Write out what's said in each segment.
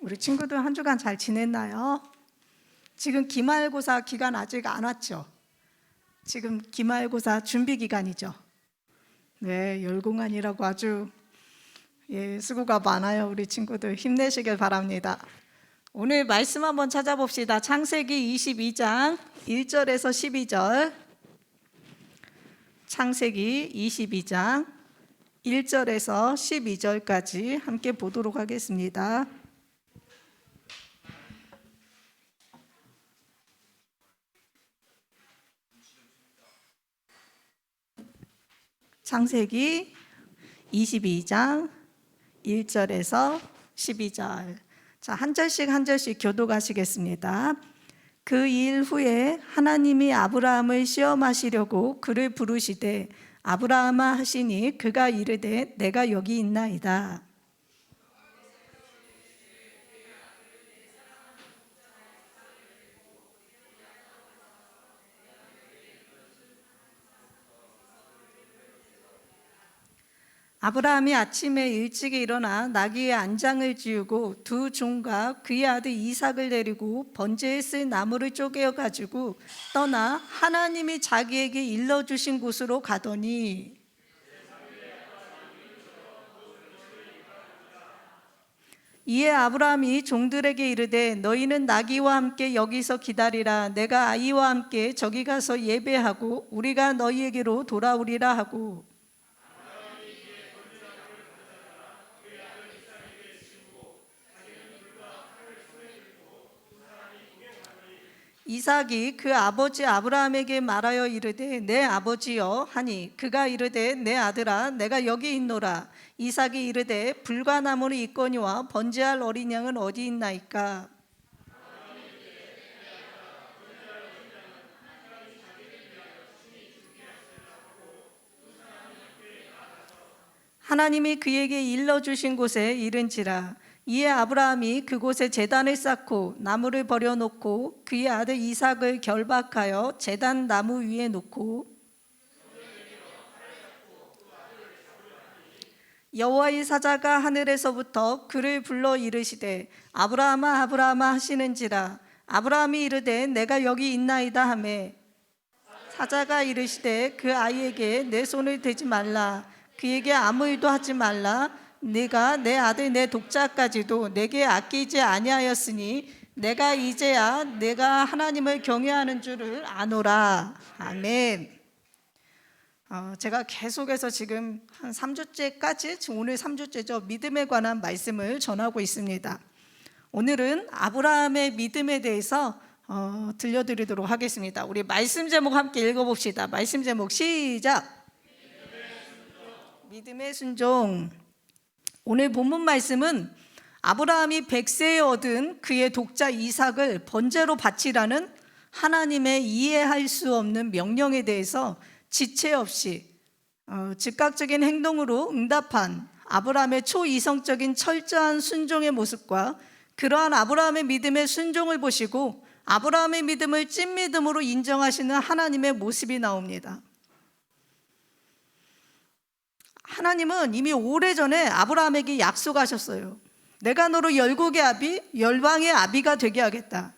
우리 친구들 한 주간 잘 지냈나요? 지금 기말고사 기간 아직 안 왔죠? 지금 기말고사 준비 기간이죠? 네, 열공안이라고 아주 수고가 많아요. 우리 친구들 힘내시길 바랍니다. 오늘 말씀 한번 찾아봅시다. 창세기 22장 1절에서 12절. 창세기 22장 1절에서 12절까지 함께 보도록 하겠습니다. 창세기 22장 1절에서 12절. 자, 한 절씩 교독하시겠습니다. 그 일 후에 하나님이 아브라함을 시험하시려고 그를 부르시되 아브라함아 하시니 그가 이르되 내가 여기 있나이다. 아브라함이 아침에 일찍 일어나 나귀의 안장을 지우고 두 종과 그의 아들 이삭을 데리고 번제에 쓸 나무를 쪼개어 가지고 떠나 하나님이 자기에게 일러주신 곳으로 가더니 이에 아브라함이 종들에게 이르되 너희는 나귀와 함께 여기서 기다리라. 내가 아이와 함께 저기 가서 예배하고 우리가 너희에게로 돌아오리라 하고 이삭이 그 아버지 아브라함에게 말하여 이르되 내 아버지여 하니 그가 이르되 내 아들아 내가 여기 있노라. 이삭이 이르되 불과 나무는 있거니와 번제할 어린 양은 어디 있나이까. 하나님이 그에게 일러주신 곳에 이른지라. 이에 아브라함이 그곳에 제단을 쌓고 나무를 버려놓고 그의 아들 이삭을 결박하여 제단 나무 위에 놓고 여호와의 사자가 하늘에서부터 그를 불러 이르시되 아브라함아 아브라함아 하시는지라. 아브라함이 이르되 내가 여기 있나이다 하매 사자가 이르시되 그 아이에게 내 손을 대지 말라. 그에게 아무 일도 하지 말라. 네가 내 아들 내 독자까지도 내게 아끼지 아니하였으니 내가 이제야 내가 하나님을 경외하는 줄을 아노라. 아멘. 제가 계속해서 지금 한 3주째까지 지금 오늘 3주째죠. 믿음에 관한 말씀을 전하고 있습니다. 오늘은 아브라함의 믿음에 대해서 들려드리도록 하겠습니다. 우리 말씀 제목 함께 읽어봅시다. 말씀 제목 시작. 믿음의 순종. 오늘 본문 말씀은 아브라함이 100세에 얻은 그의 독자 이삭을 번제로 바치라는 하나님의 이해할 수 없는 명령에 대해서 지체 없이 즉각적인 행동으로 응답한 아브라함의 초이성적인 철저한 순종의 모습과 그러한 아브라함의 믿음의 순종을 보시고 아브라함의 믿음을 찐믿음으로 인정하시는 하나님의 모습이 나옵니다. 하나님은 이미 오래전에 아브라함에게 약속하셨어요. 내가 너로 열국의 아비, 열방의 아비가 되게 하겠다.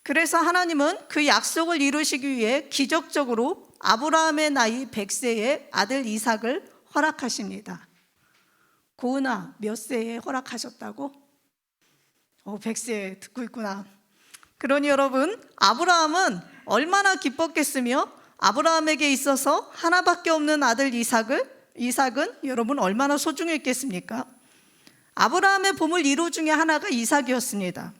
그래서 하나님은 그 약속을 이루시기 위해 기적적으로 아브라함의 나이 100세에 아들 이삭을 허락하십니다. 고은아, 몇 세에 허락하셨다고? 100세 듣고 있구나. 그러니 여러분, 아브라함은 얼마나 기뻤겠으며 아브라함에게 있어서 하나밖에 없는 아들 이삭은 여러분 얼마나 소중했겠습니까? 아브라함의 보물 1호 중에 하나가 이삭이었습니다.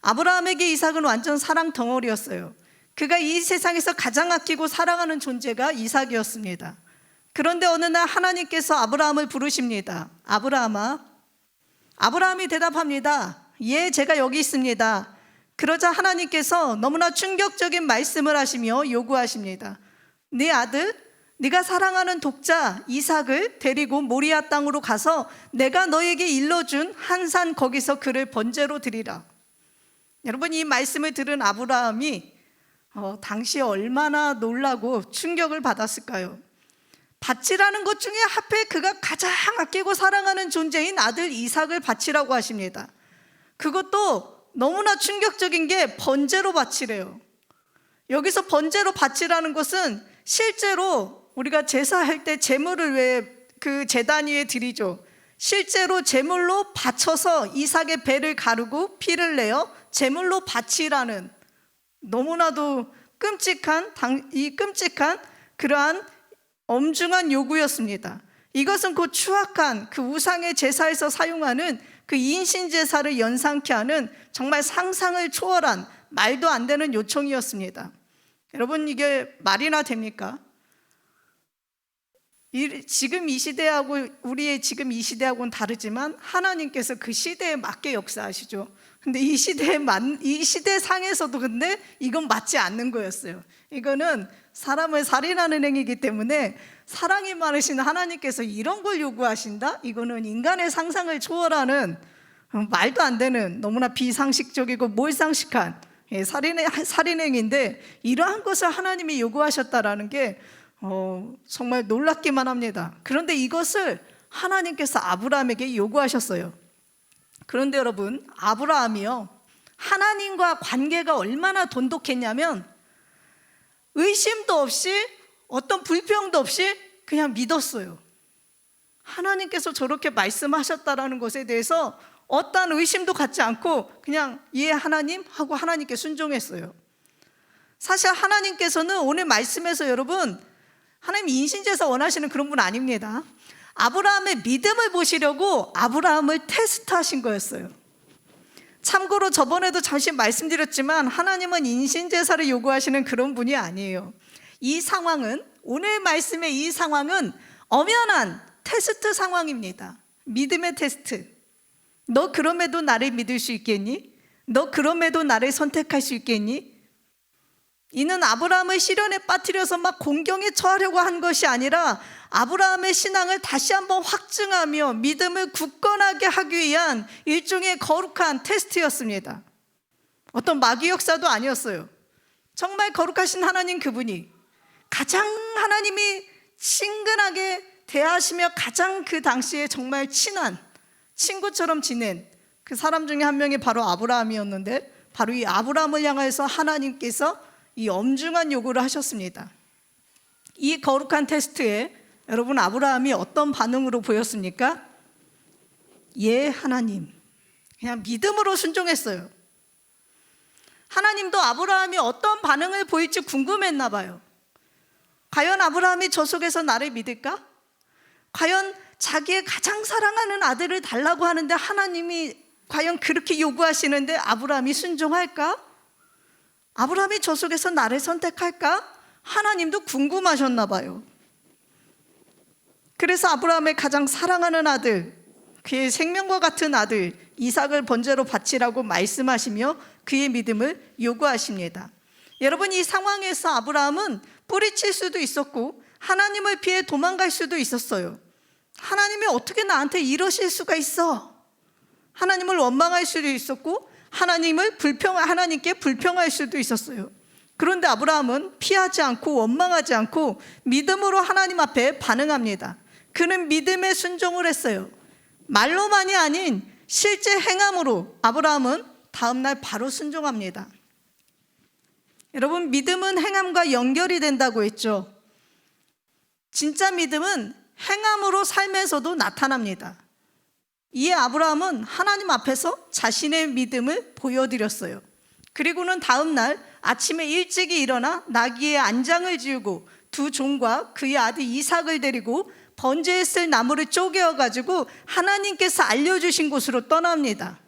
아브라함에게 이삭은 완전 사랑 덩어리였어요. 그가 이 세상에서 가장 아끼고 사랑하는 존재가 이삭이었습니다. 그런데 어느 날 하나님께서 아브라함을 부르십니다. 아브라함아. 아브라함이 대답합니다. 예, 제가 여기 있습니다. 그러자 하나님께서 너무나 충격적인 말씀을 하시며 요구하십니다. 네 아들, 네가 사랑하는 독자 이삭을 데리고 모리아 땅으로 가서 내가 너에게 일러준 한 산 거기서 그를 번제로 드리라. 여러분, 이 말씀을 들은 아브라함이 당시에 얼마나 놀라고 충격을 받았을까요? 바치라는 것 중에 하필 그가 가장 아끼고 사랑하는 존재인 아들 이삭을 바치라고 하십니다. 그것도 너무나 충격적인 게 번제로 바치래요. 여기서 번제로 바치라는 것은 실제로 우리가 제사할 때 제물을 왜 그 제단 위에 드리죠. 실제로 제물로 바쳐서 이삭의 배를 가르고 피를 내어 제물로 바치라는 너무나도 끔찍한 그러한 엄중한 요구였습니다. 이것은 곧 추악한 그 우상의 제사에서 사용하는 그 인신 제사를 연상케 하는 정말 상상을 초월한 말도 안 되는 요청이었습니다. 여러분, 이게 말이나 됩니까? 지금 이 시대하고 우리의 지금 이 시대하고는 다르지만 하나님께서 그 시대에 맞게 역사하시죠. 근데 이 시대 상에서도 근데 이건 맞지 않는 거였어요. 이거는 사람을 살인하는 행위이기 때문에 사랑이 많으신 하나님께서 이런 걸 요구하신다? 이거는 인간의 상상을 초월하는 말도 안 되는 너무나 비상식적이고 몰상식한 살인행위인데, 이러한 것을 하나님이 요구하셨다라는 게 정말 놀랍기만 합니다. 그런데 이것을 하나님께서 아브라함에게 요구하셨어요. 그런데 여러분, 아브라함이요, 하나님과 관계가 얼마나 돈독했냐면 의심도 없이 어떤 불평도 없이 그냥 믿었어요. 하나님께서 저렇게 말씀하셨다라는 것에 대해서 어떠한 의심도 갖지 않고 그냥 예 하나님 하고 하나님께 순종했어요. 사실 하나님께서는 오늘 말씀에서 여러분, 하나님 인신제사 원하시는 그런 분 아닙니다. 아브라함의 믿음을 보시려고 아브라함을 테스트하신 거였어요. 참고로 저번에도 잠시 말씀드렸지만 하나님은 인신제사를 요구하시는 그런 분이 아니에요. 이 상황은, 오늘 말씀의 이 상황은 엄연한 테스트 상황입니다. 믿음의 테스트. 너 그럼에도 나를 믿을 수 있겠니? 너 그럼에도 나를 선택할 수 있겠니? 이는 아브라함을 시련에 빠뜨려서 막 공경에 처하려고 한 것이 아니라 아브라함의 신앙을 다시 한번 확증하며 믿음을 굳건하게 하기 위한 일종의 거룩한 테스트였습니다. 어떤 마귀 역사도 아니었어요. 정말 거룩하신 하나님, 그분이 가장 하나님이 친근하게 대하시며 가장 그 당시에 정말 친한 친구처럼 지낸 그 사람 중에 한 명이 바로 아브라함이었는데, 바로 이 아브라함을 향해서 하나님께서 이 엄중한 요구를 하셨습니다. 이 거룩한 테스트에 여러분, 아브라함이 어떤 반응으로 보였습니까? 예 하나님, 그냥 믿음으로 순종했어요. 하나님도 아브라함이 어떤 반응을 보일지 궁금했나 봐요. 과연 아브라함이 저 속에서 나를 믿을까? 과연 자기의 가장 사랑하는 아들을 달라고 하는데 하나님이 과연 그렇게 요구하시는데 아브라함이 순종할까? 아브라함이 저 속에서 나를 선택할까? 하나님도 궁금하셨나 봐요. 그래서 아브라함의 가장 사랑하는 아들, 그의 생명과 같은 아들 이삭을 번제로 바치라고 말씀하시며 그의 믿음을 요구하십니다. 여러분, 이 상황에서 아브라함은 뿌리칠 수도 있었고 하나님을 피해 도망갈 수도 있었어요. 하나님이 어떻게 나한테 이러실 수가 있어? 하나님을 원망할 수도 있었고 하나님께 불평할 수도 있었어요. 그런데 아브라함은 피하지 않고 원망하지 않고 믿음으로 하나님 앞에 반응합니다. 그는 믿음에 순종을 했어요. 말로만이 아닌 실제 행함으로 아브라함은 다음날 바로 순종합니다. 여러분, 믿음은 행함과 연결이 된다고 했죠. 진짜 믿음은 행함으로 삶에서도 나타납니다. 이에 아브라함은 하나님 앞에서 자신의 믿음을 보여드렸어요. 그리고는 다음날 아침에 일찍이 일어나 나귀의 안장을 지우고 두 종과 그의 아들 이삭을 데리고 번제에 쓸 나무를 쪼개어가지고 하나님께서 알려주신 곳으로 떠납니다.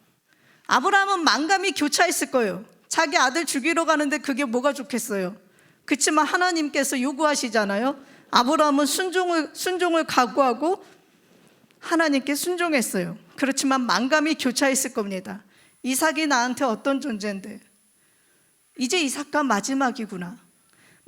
아브라함은 만감이 교차했을 거예요. 자기 아들 죽이러 가는데 그게 뭐가 좋겠어요. 그렇지만 하나님께서 요구하시잖아요. 아브라함은 순종을 각오하고 하나님께 순종했어요. 그렇지만 만감이 교차했을 겁니다. 이삭이 나한테 어떤 존재인데, 이제 이삭과 마지막이구나.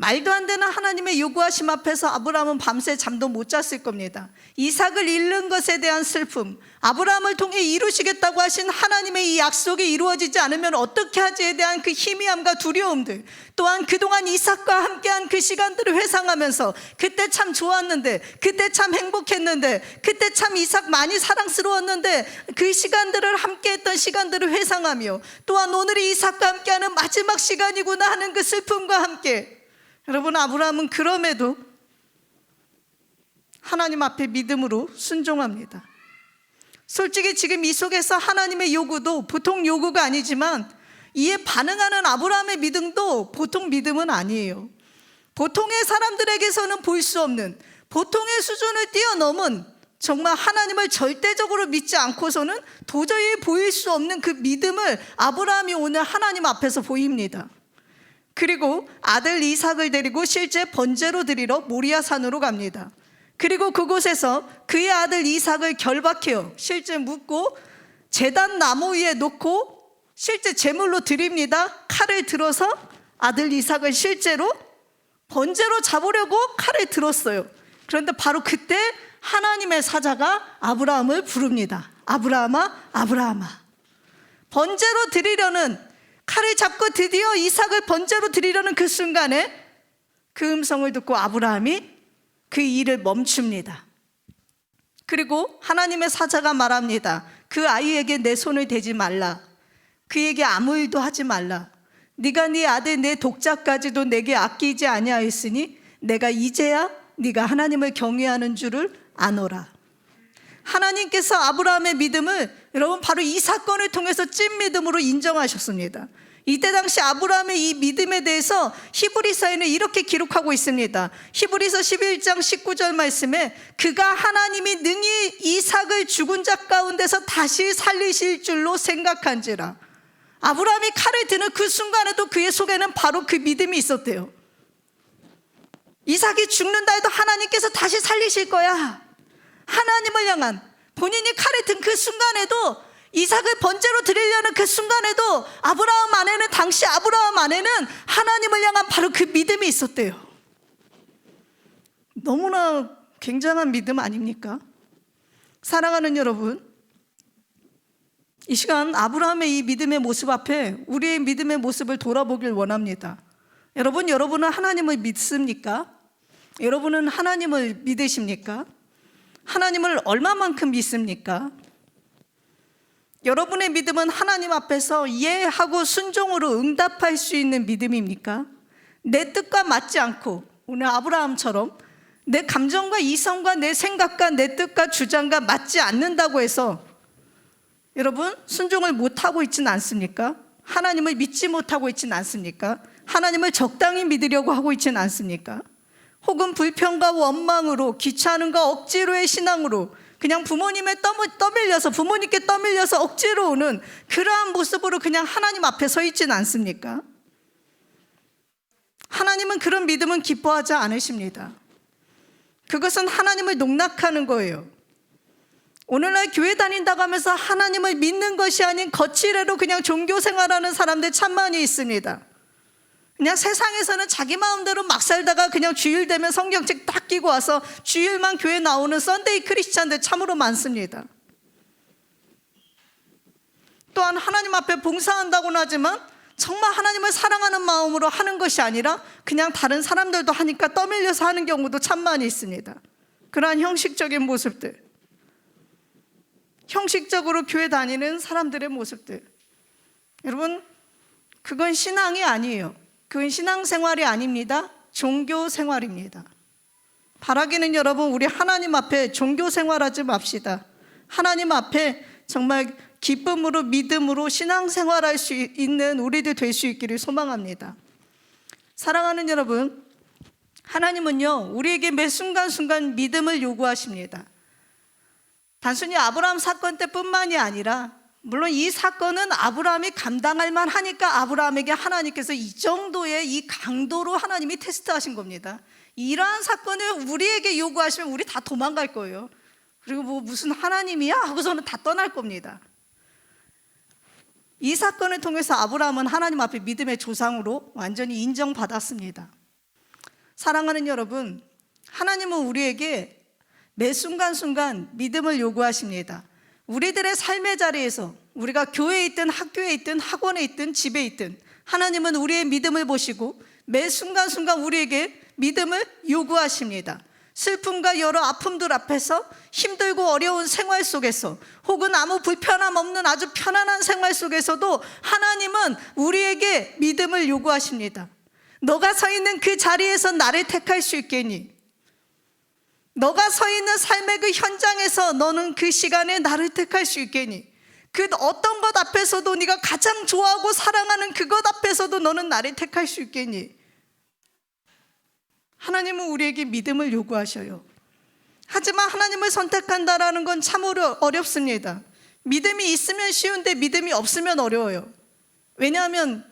말도 안 되는 하나님의 요구하심 앞에서 아브라함은 밤새 잠도 못 잤을 겁니다. 이삭을 잃는 것에 대한 슬픔, 아브라함을 통해 이루시겠다고 하신 하나님의 이 약속이 이루어지지 않으면 어떻게 하지에 대한 그 희미함과 두려움들, 또한 그동안 이삭과 함께한 그 시간들을 회상하면서 그때 참 좋았는데, 그때 참 행복했는데, 그때 참 이삭 많이 사랑스러웠는데 그 시간들을 함께했던 시간들을 회상하며, 또한 오늘이 이삭과 함께하는 마지막 시간이구나 하는 그 슬픔과 함께, 여러분, 아브라함은 그럼에도 하나님 앞에 믿음으로 순종합니다. 솔직히 지금 이 속에서 하나님의 요구도 보통 요구가 아니지만 이에 반응하는 아브라함의 믿음도 보통 믿음은 아니에요. 보통의 사람들에게서는 볼 수 없는, 보통의 수준을 뛰어넘은, 정말 하나님을 절대적으로 믿지 않고서는 도저히 보일 수 없는 그 믿음을 아브라함이 오늘 하나님 앞에서 보입니다. 그리고 아들 이삭을 데리고 실제 번제로 드리러 모리아 산으로 갑니다. 그리고 그곳에서 그의 아들 이삭을 결박해요. 실제 묻고 제단 나무 위에 놓고 실제 제물로 드립니다. 칼을 들어서 아들 이삭을 실제로 번제로 잡으려고 칼을 들었어요. 그런데 바로 그때 하나님의 사자가 아브라함을 부릅니다. 아브라함아, 아브라함아. 번제로 드리려는, 칼을 잡고 드디어 이삭을 번제로 드리려는 그 순간에 그 음성을 듣고 아브라함이 그 일을 멈춥니다. 그리고 하나님의 사자가 말합니다. 그 아이에게 내 손을 대지 말라. 그에게 아무 일도 하지 말라. 네가 네 아들 내 독자까지도 내게 아끼지 아니하였으니 내가 이제야 네가 하나님을 경외하는 줄을 아노라. 하나님께서 아브라함의 믿음을 여러분 바로 이 사건을 통해서 찐 믿음으로 인정하셨습니다. 이때 당시 아브라함의 이 믿음에 대해서 히브리서에는 이렇게 기록하고 있습니다. 히브리서 11장 19절 말씀에 그가 하나님이 능히 이삭을 죽은 자 가운데서 다시 살리실 줄로 생각한지라. 아브라함이 칼을 드는 그 순간에도 그의 속에는 바로 그 믿음이 있었대요. 이삭이 죽는다 해도 하나님께서 다시 살리실 거야. 하나님을 향한, 본인이 칼을 든 그 순간에도, 이삭을 번제로 드리려는 그 순간에도 당시 아브라함 안에는 하나님을 향한 바로 그 믿음이 있었대요. 너무나 굉장한 믿음 아닙니까? 사랑하는 여러분, 이 시간 아브라함의 이 믿음의 모습 앞에 우리의 믿음의 모습을 돌아보길 원합니다. 여러분은 하나님을 믿습니까? 여러분은 하나님을 믿으십니까? 하나님을 얼마만큼 믿습니까? 여러분의 믿음은 하나님 앞에서 예하고 순종으로 응답할 수 있는 믿음입니까? 내 뜻과 맞지 않고 오늘 아브라함처럼 내 감정과 이성과 내 생각과 내 뜻과 주장과 맞지 않는다고 해서 여러분 순종을 못하고 있지는 않습니까? 하나님을 믿지 못하고 있지는 않습니까? 하나님을 적당히 믿으려고 하고 있지는 않습니까? 혹은 불평과 원망으로, 귀찮음과 억지로의 신앙으로 그냥 부모님께 떠밀려서 억지로 오는 그러한 모습으로 그냥 하나님 앞에 서 있지는 않습니까? 하나님은 그런 믿음은 기뻐하지 않으십니다. 그것은 하나님을 농락하는 거예요. 오늘날 교회 다닌다고 하면서 하나님을 믿는 것이 아닌 거칠애로 그냥 종교 생활하는 사람들 참 많이 있습니다. 그냥 세상에서는 자기 마음대로 막 살다가 그냥 주일 되면 성경책 딱 끼고 와서 주일만 교회 나오는 썬데이 크리스찬들 참으로 많습니다. 또한 하나님 앞에 봉사한다고는 하지만 정말 하나님을 사랑하는 마음으로 하는 것이 아니라 그냥 다른 사람들도 하니까 떠밀려서 하는 경우도 참 많이 있습니다. 그러한 형식적인 모습들, 형식적으로 교회 다니는 사람들의 모습들, 여러분 그건 신앙이 아니에요. 그건 신앙생활이 아닙니다. 종교생활입니다. 바라기는 여러분 우리 하나님 앞에 종교생활하지 맙시다. 하나님 앞에 정말 기쁨으로 믿음으로 신앙생활할 수 있는 우리들 될 수 있기를 소망합니다. 사랑하는 여러분, 하나님은요 우리에게 매 순간순간 믿음을 요구하십니다. 단순히 아브라함 사건 때뿐만이 아니라 물론 이 사건은 아브라함이 감당할 만하니까 아브라함에게 하나님께서 이 정도의 이 강도로 하나님이 테스트하신 겁니다. 이러한 사건을 우리에게 요구하시면 우리 다 도망갈 거예요. 그리고 뭐 무슨 하나님이야 하고서는 다 떠날 겁니다. 이 사건을 통해서 아브라함은 하나님 앞에 믿음의 조상으로 완전히 인정받았습니다. 사랑하는 여러분, 하나님은 우리에게 매 순간순간 믿음을 요구하십니다. 우리들의 삶의 자리에서 우리가 교회에 있든 학교에 있든 학원에 있든 집에 있든 하나님은 우리의 믿음을 보시고 매 순간순간 우리에게 믿음을 요구하십니다. 슬픔과 여러 아픔들 앞에서 힘들고 어려운 생활 속에서 혹은 아무 불편함 없는 아주 편안한 생활 속에서도 하나님은 우리에게 믿음을 요구하십니다. 너가 서 있는 그 자리에서 나를 택할 수 있겠니? 너가 서 있는 삶의 그 현장에서 너는 그 시간에 나를 택할 수 있겠니? 그 어떤 것 앞에서도 네가 가장 좋아하고 사랑하는 그것 앞에서도 너는 나를 택할 수 있겠니? 하나님은 우리에게 믿음을 요구하셔요. 하지만 하나님을 선택한다라는 건 참으로 어렵습니다. 믿음이 있으면 쉬운데 믿음이 없으면 어려워요. 왜냐하면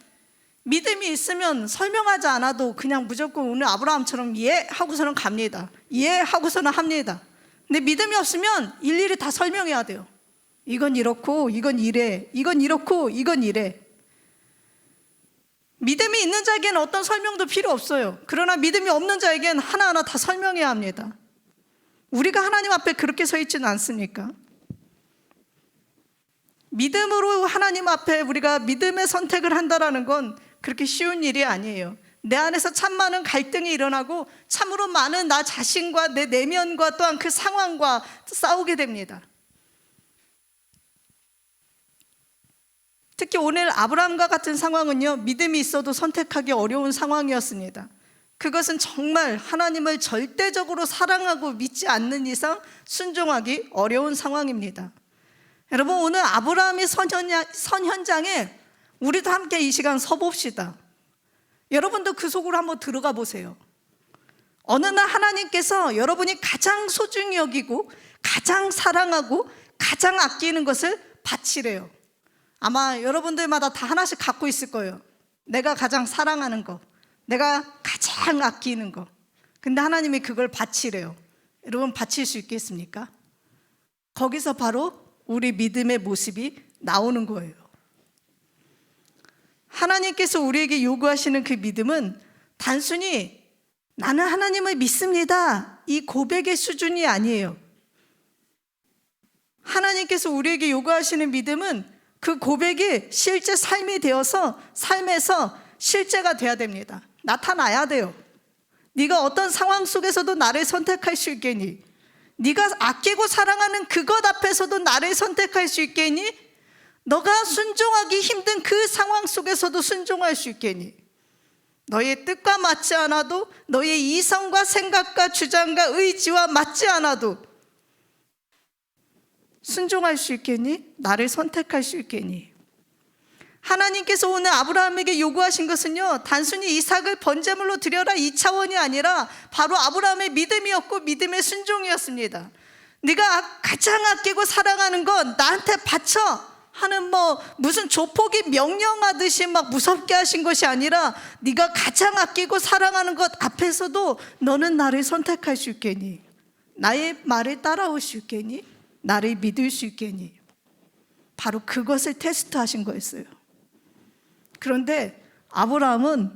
믿음이 있으면 설명하지 않아도 그냥 무조건 오늘 아브라함처럼 예 하고서는 갑니다. 예 하고서는 합니다. 근데 믿음이 없으면 일일이 다 설명해야 돼요. 이건 이렇고 이건 이래, 이건 이렇고 이건 이래. 믿음이 있는 자에게는 어떤 설명도 필요 없어요. 그러나 믿음이 없는 자에게는 하나하나 다 설명해야 합니다. 우리가 하나님 앞에 그렇게 서 있지는 않습니까? 믿음으로 하나님 앞에 우리가 믿음의 선택을 한다는 건 그렇게 쉬운 일이 아니에요. 내 안에서 참 많은 갈등이 일어나고 참으로 많은 나 자신과 내 내면과 또한 그 상황과 싸우게 됩니다. 특히 오늘 아브라함과 같은 상황은요, 믿음이 있어도 선택하기 어려운 상황이었습니다. 그것은 정말 하나님을 절대적으로 사랑하고 믿지 않는 이상 순종하기 어려운 상황입니다. 여러분, 오늘 아브라함의 선 현장에 우리도 함께 이 시간 서봅시다. 여러분도 그 속으로 한번 들어가 보세요. 어느 날 하나님께서 여러분이 가장 소중히 여기고 가장 사랑하고 가장 아끼는 것을 바치래요. 아마 여러분들마다 다 하나씩 갖고 있을 거예요. 내가 가장 사랑하는 거, 내가 가장 아끼는 거. 근데 하나님이 그걸 바치래요. 여러분, 바칠 수 있겠습니까? 거기서 바로 우리 믿음의 모습이 나오는 거예요. 하나님께서 우리에게 요구하시는 그 믿음은 단순히 나는 하나님을 믿습니다, 이 고백의 수준이 아니에요. 하나님께서 우리에게 요구하시는 믿음은 그 고백이 실제 삶이 되어서 삶에서 실제가 돼야 됩니다. 나타나야 돼요. 네가 어떤 상황 속에서도 나를 선택할 수 있겠니? 네가 아끼고 사랑하는 그것 앞에서도 나를 선택할 수 있겠니? 너가 순종하기 힘든 그 상황 속에서도 순종할 수 있겠니? 너의 뜻과 맞지 않아도, 너의 이성과 생각과 주장과 의지와 맞지 않아도 순종할 수 있겠니? 나를 선택할 수 있겠니? 하나님께서 오늘 아브라함에게 요구하신 것은요, 단순히 이삭을 번제물로 드려라 이 차원이 아니라 바로 아브라함의 믿음이었고 믿음의 순종이었습니다. 네가 가장 아끼고 사랑하는 건 나한테 바쳐 하는 무슨 조폭이 명령하듯이 막 무섭게 하신 것이 아니라 네가 가장 아끼고 사랑하는 것 앞에서도 너는 나를 선택할 수 있겠니? 나의 말을 따라올 수 있겠니? 나를 믿을 수 있겠니? 바로 그것을 테스트하신 거였어요. 그런데 아브라함은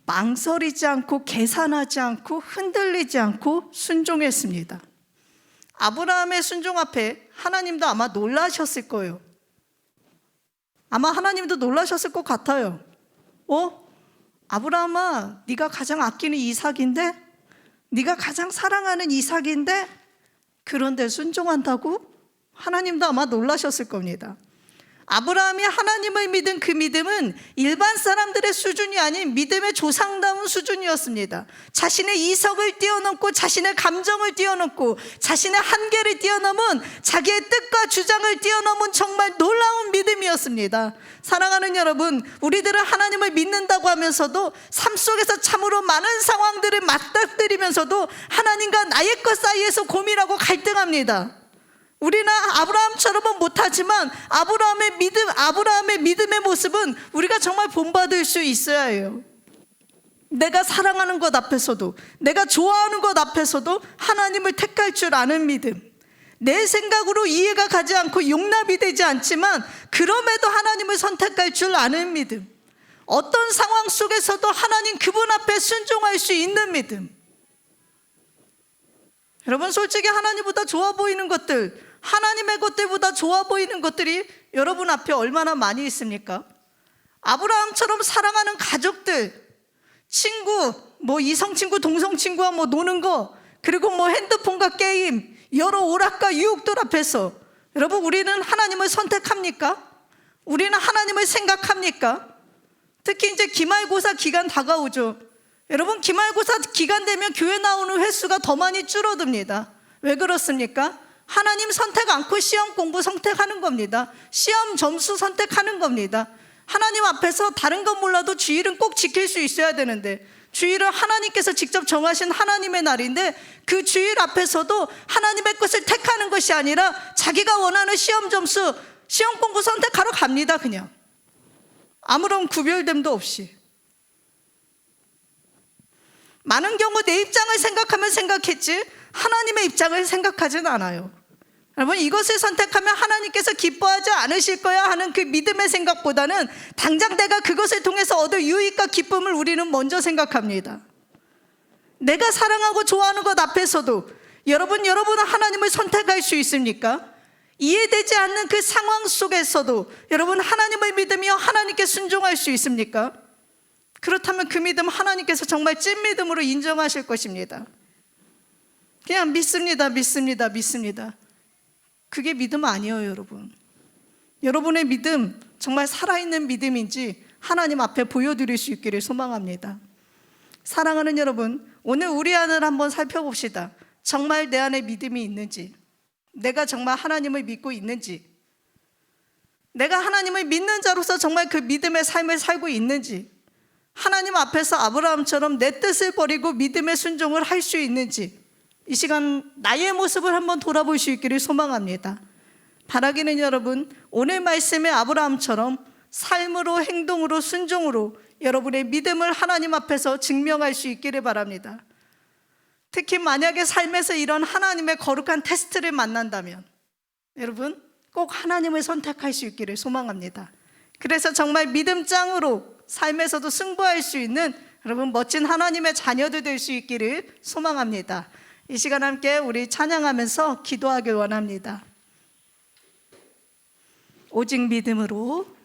망설이지 않고 계산하지 않고 흔들리지 않고 순종했습니다. 아브라함의 순종 앞에 하나님도 아마 놀라셨을 거예요. 아마 하나님도 놀라셨을 것 같아요. 아브라함아, 네가 가장 아끼는 이삭인데, 네가 가장 사랑하는 이삭인데 그런데 순종한다고? 하나님도 아마 놀라셨을 겁니다. 아브라함이 하나님을 믿은 그 믿음은 일반 사람들의 수준이 아닌 믿음의 조상다운 수준이었습니다. 자신의 이성을 뛰어넘고 자신의 감정을 뛰어넘고 자신의 한계를 뛰어넘은 자기의 뜻과 주장을 뛰어넘은 정말 놀라운 믿음이었습니다. 사랑하는 여러분, 우리들은 하나님을 믿는다고 하면서도 삶 속에서 참으로 많은 상황들을 맞닥뜨리면서도 하나님과 나의 것 사이에서 고민하고 갈등합니다. 우리는 아브라함처럼은 못하지만 아브라함의 믿음의 모습은 우리가 정말 본받을 수 있어야 해요. 내가 사랑하는 것 앞에서도, 내가 좋아하는 것 앞에서도 하나님을 택할 줄 아는 믿음, 내 생각으로 이해가 가지 않고 용납이 되지 않지만 그럼에도 하나님을 선택할 줄 아는 믿음, 어떤 상황 속에서도 하나님 그분 앞에 순종할 수 있는 믿음. 여러분, 솔직히 하나님보다 좋아 보이는 것들, 하나님의 것들보다 좋아 보이는 것들이 여러분 앞에 얼마나 많이 있습니까? 아브라함처럼 사랑하는 가족들, 친구, 뭐 이성 친구, 동성 친구와 뭐 노는 거, 그리고 뭐 핸드폰과 게임, 여러 오락과 유혹들 앞에서 여러분, 우리는 하나님을 선택합니까? 우리는 하나님을 생각합니까? 특히 이제 기말고사 기간 다가오죠. 여러분, 기말고사 기간 되면 교회 나오는 횟수가 더 많이 줄어듭니다. 왜 그렇습니까? 하나님 선택 않고 시험 공부 선택하는 겁니다. 시험 점수 선택하는 겁니다. 하나님 앞에서 다른 건 몰라도 주일은 꼭 지킬 수 있어야 되는데, 주일은 하나님께서 직접 정하신 하나님의 날인데, 그 주일 앞에서도 하나님의 것을 택하는 것이 아니라 자기가 원하는 시험 점수, 시험 공부 선택하러 갑니다. 그냥 아무런 구별됨도 없이. 많은 경우 내 입장을 생각하면 생각했지 하나님의 입장을 생각하진 않아요. 여러분, 이것을 선택하면 하나님께서 기뻐하지 않으실 거야 하는 그 믿음의 생각보다는 당장 내가 그것을 통해서 얻을 유익과 기쁨을 우리는 먼저 생각합니다. 내가 사랑하고 좋아하는 것 앞에서도 여러분은 하나님을 선택할 수 있습니까? 이해되지 않는 그 상황 속에서도 여러분 하나님을 믿으며 하나님께 순종할 수 있습니까? 그렇다면 그 믿음 하나님께서 정말 찐 믿음으로 인정하실 것입니다. 그냥 믿습니다. 그게 믿음 아니에요, 여러분. 여러분의 믿음 정말 살아있는 믿음인지 하나님 앞에 보여드릴 수 있기를 소망합니다. 사랑하는 여러분, 오늘 우리 안을 한번 살펴봅시다. 정말 내 안에 믿음이 있는지, 내가 정말 하나님을 믿고 있는지, 내가 하나님을 믿는 자로서 정말 그 믿음의 삶을 살고 있는지, 하나님 앞에서 아브라함처럼 내 뜻을 버리고 믿음의 순종을 할 수 있는지, 이 시간 나의 모습을 한번 돌아볼 수 있기를 소망합니다. 바라기는 여러분, 오늘 말씀의 아브라함처럼 삶으로, 행동으로, 순종으로 여러분의 믿음을 하나님 앞에서 증명할 수 있기를 바랍니다. 특히 만약에 삶에서 이런 하나님의 거룩한 테스트를 만난다면 여러분 꼭 하나님을 선택할 수 있기를 소망합니다. 그래서 정말 믿음 짱으로 삶에서도 승부할 수 있는 여러분 멋진 하나님의 자녀들 될 수 있기를 소망합니다. 이 시간 함께 우리 찬양하면서 기도하길 원합니다. 오직 믿음으로